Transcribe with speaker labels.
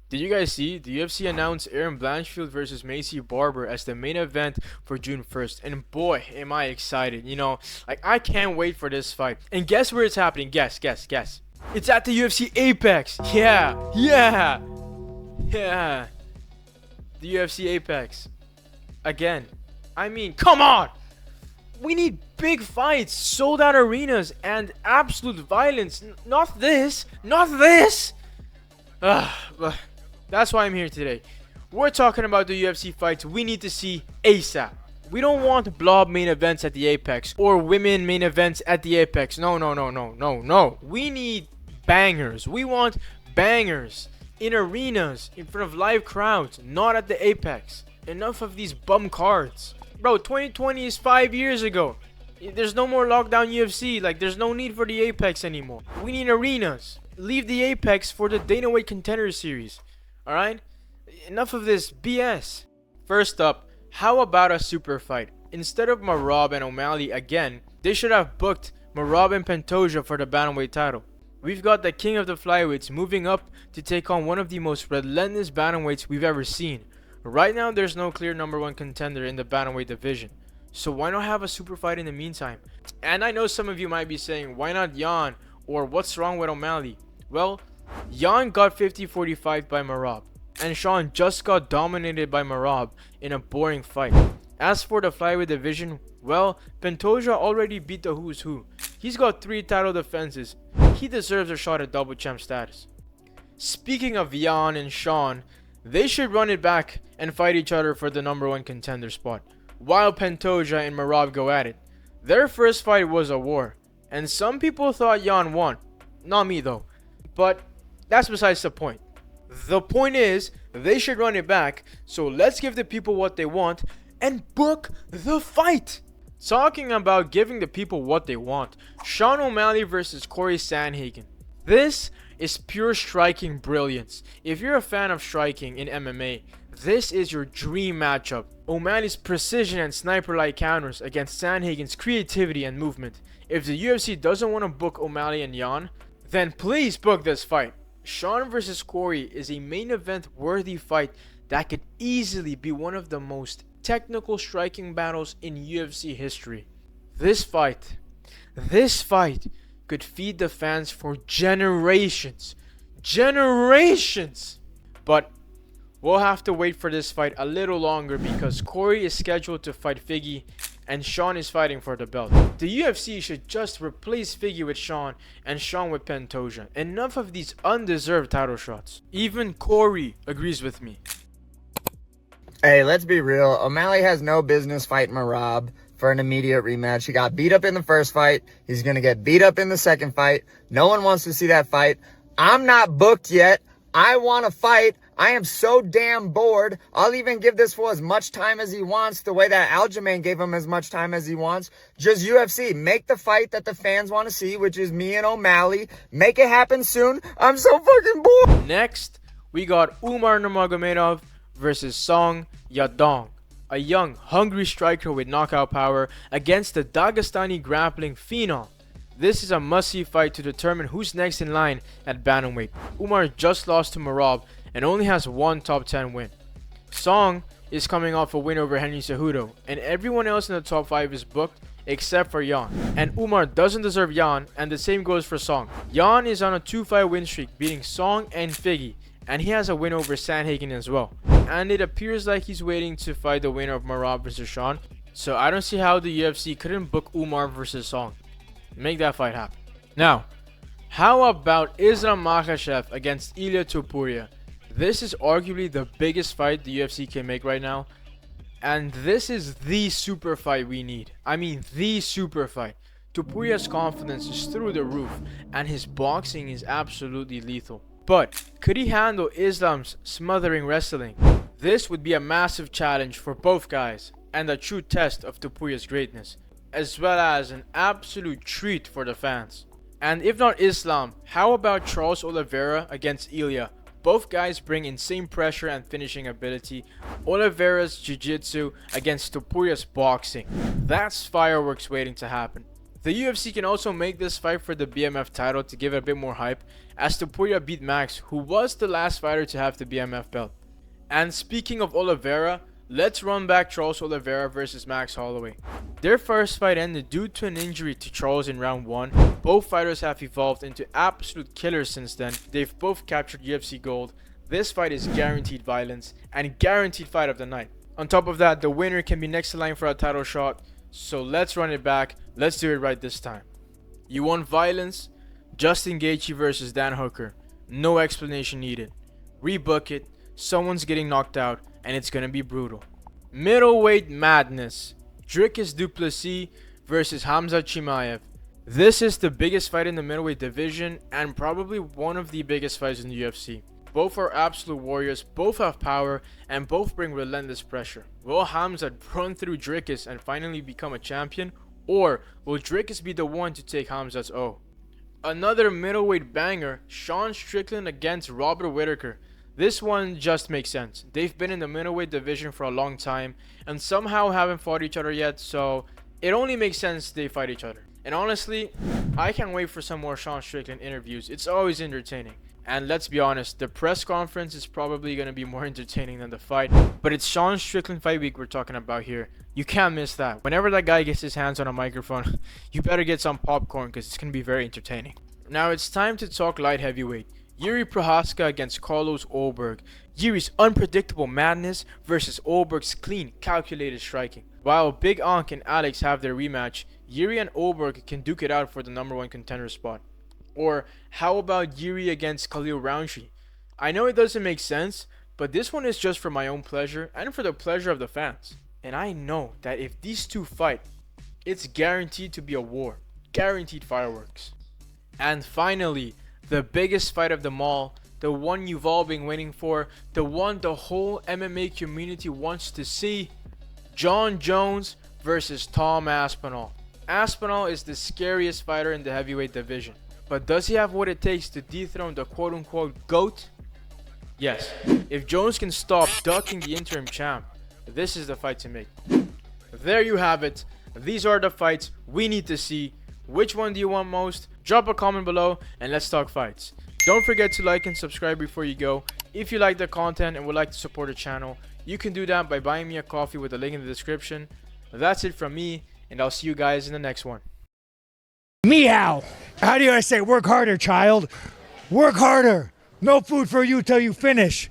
Speaker 1: Did you guys see? The UFC announced Aaron Blanchfield versus Macy Barber as the main event for June 1st. And boy, am I excited. Like I can't wait for this fight. And guess where it's happening? Guess. It's at the UFC Apex. Yeah. The UFC Apex. Again. I mean, come on! We need big fights, sold out arenas, and absolute violence. Not this. Ugh. That's why I'm here today. We're talking about the UFC fights we need to see ASAP. We don't want blob main events at the Apex or women main events at the Apex. No. We need bangers. We want bangers in arenas, in front of live crowds, not at the Apex. Enough of these bum cards. Bro, 2020 is 5 years ago. There's no more lockdown UFC. Like, there's no need for the Apex anymore. We need arenas. Leave the Apex for the Dana White Contender Series. Alright? Enough of this BS. First up, how about a super fight? Instead of Merab and O'Malley again, they should have booked Merab and Pantoja for the bantamweight title. We've got the king of the flyweights moving up to take on one of the most relentless bantamweights we've ever seen. Right now, there's no clear number one contender in the bantamweight division. So why not have a super fight in the meantime? And I know some of you might be saying, why not Jan? Or what's wrong with O'Malley? Well, Jan got 50-45 by Merab, and Sean just got dominated by Merab in a boring fight. As for the flyweight division, well, Pantoja already beat the who's who. He's got 3 title defenses. He deserves a shot at double champ status. Speaking of Jan and Sean, they should run it back and fight each other for the number one contender spot, while Pantoja and Merab go at it. Their first fight was a war, and some people thought Jan won. Not me though. But that's besides the point. The point is, they should run it back, so let's give the people what they want and book the fight. Talking about giving the people what they want, Sean O'Malley versus Corey Sandhagen. This is pure striking brilliance. If you're a fan of striking in MMA, this is your dream matchup. O'Malley's precision and sniper-like counters against Sandhagen's creativity and movement. If the UFC doesn't want to book O'Malley and Jan, then please book this fight. Sean versus Corey is a main event worthy fight that could easily be one of the most technical striking battles in UFC history. This fight could feed the fans for generations. But we'll have to wait for this fight a little longer because Corey is scheduled to fight Figgy and Sean is fighting for the belt. The UFC should just replace Figgy with Sean and Sean with Pantoja. Enough of these undeserved title shots. Even Corey agrees with me.
Speaker 2: Hey, let's be real. O'Malley has no business fighting Merab for an immediate rematch. He got beat up in the first fight. He's going to get beat up in the second fight. No one wants to see that fight. I'm not booked yet. I want to fight. I am so damn bored. I'll even give this fool as much time as he wants, the way that Aljamain gave him as much time as he wants. Just UFC. Make the fight that the fans want to see, which is me and O'Malley. Make it happen soon. I'm so fucking bored.
Speaker 1: Next, we got Umar Nurmagomedov versus Song Yadong, a young, hungry striker with knockout power against the Dagestani grappling phenom. This is a must-see fight to determine who's next in line at bantamweight. Umar just lost to Merab and only has one top 10 win. Song is coming off a win over Henry Cejudo, and everyone else in the top 5 is booked except for Jan. And Umar doesn't deserve Jan, and the same goes for Song. Jan is on a 2-5 win streak, beating Song and Figgy, and he has a win over Sandhagen as well. And it appears like he's waiting to fight the winner of Merab versus Sean, so I don't see how the UFC couldn't book Umar versus Song. Make that fight happen. Now, how about Islam Makhachev against Ilia Topuria? This is arguably the biggest fight the UFC can make right now, and this is the super fight we need. I mean, the super fight. Topuria's confidence is through the roof, and his boxing is absolutely lethal. But could he handle Islam's smothering wrestling? This would be a massive challenge for both guys, and a true test of Topuria's greatness, as well as an absolute treat for the fans. And if not Islam, how about Charles Oliveira against Ilia? Both guys bring insane pressure and finishing ability. Oliveira's jiu-jitsu against Topuria's boxing. That's fireworks waiting to happen. The UFC can also make this fight for the BMF title to give it a bit more hype, as Topuria beat Max, who was the last fighter to have the BMF belt. And speaking of Oliveira, let's run back Charles Oliveira versus Max Holloway. Their first fight ended due to an injury to Charles in round 1. Both fighters have evolved into absolute killers since then. They've both captured UFC gold. This fight is guaranteed violence and guaranteed fight of the night. On top of that, the winner can be next in line for a title shot. So let's run it back. Let's do it right this time. You want violence? Justin Gaethje versus Dan Hooker. No explanation needed. Rebook it. Someone's getting knocked out and it's gonna be brutal. Middleweight madness. Dricus du Plessis versus Hamza Chimaev. This is the biggest fight in the middleweight division and probably one of the biggest fights in the UFC. Both are absolute warriors, both have power, and both bring relentless pressure. Will Hamza run through Dricus and finally become a champion, or will Dricus be the one to take Hamza's O? Another middleweight banger, Sean Strickland against Robert Whittaker. This one just makes sense. They've been in the middleweight division for a long time and somehow haven't fought each other yet, so it only makes sense they fight each other. And honestly, I can't wait for some more Sean Strickland interviews. It's always entertaining. And let's be honest, the press conference is probably going to be more entertaining than the fight. But it's Sean Strickland Fight Week we're talking about here. You can't miss that. Whenever that guy gets his hands on a microphone, you better get some popcorn because it's going to be very entertaining. Now it's time to talk light heavyweight. Yuri Prohaska against Carlos Ulberg. Yuri's unpredictable madness versus Ulberg's clean, calculated striking. While Big Ankh and Alex have their rematch, Yuri and Ulberg can duke it out for the #1 contender spot. Or how about Yuri against Khalil Roundtree? I know it doesn't make sense, but this one is just for my own pleasure and for the pleasure of the fans. And I know that if these two fight, it's guaranteed to be a war. Guaranteed fireworks. And finally, the biggest fight of them all, the one you've all been waiting for, the one the whole MMA community wants to see, Jon Jones versus Tom Aspinall. Aspinall is the scariest fighter in the heavyweight division. But does he have what it takes to dethrone the quote-unquote GOAT? Yes. If Jones can stop ducking the interim champ, this is the fight to make. There you have it. These are the fights we need to see. Which one do you want most? Drop a comment below and let's talk fights. Don't forget to like and subscribe before you go. If you like the content and would like to support the channel, you can do that by buying me a coffee with a link in the description. That's it from me, and I'll see you guys in the next one.
Speaker 3: Meow. How do I say work harder, child? Work harder. No food for you till you finish.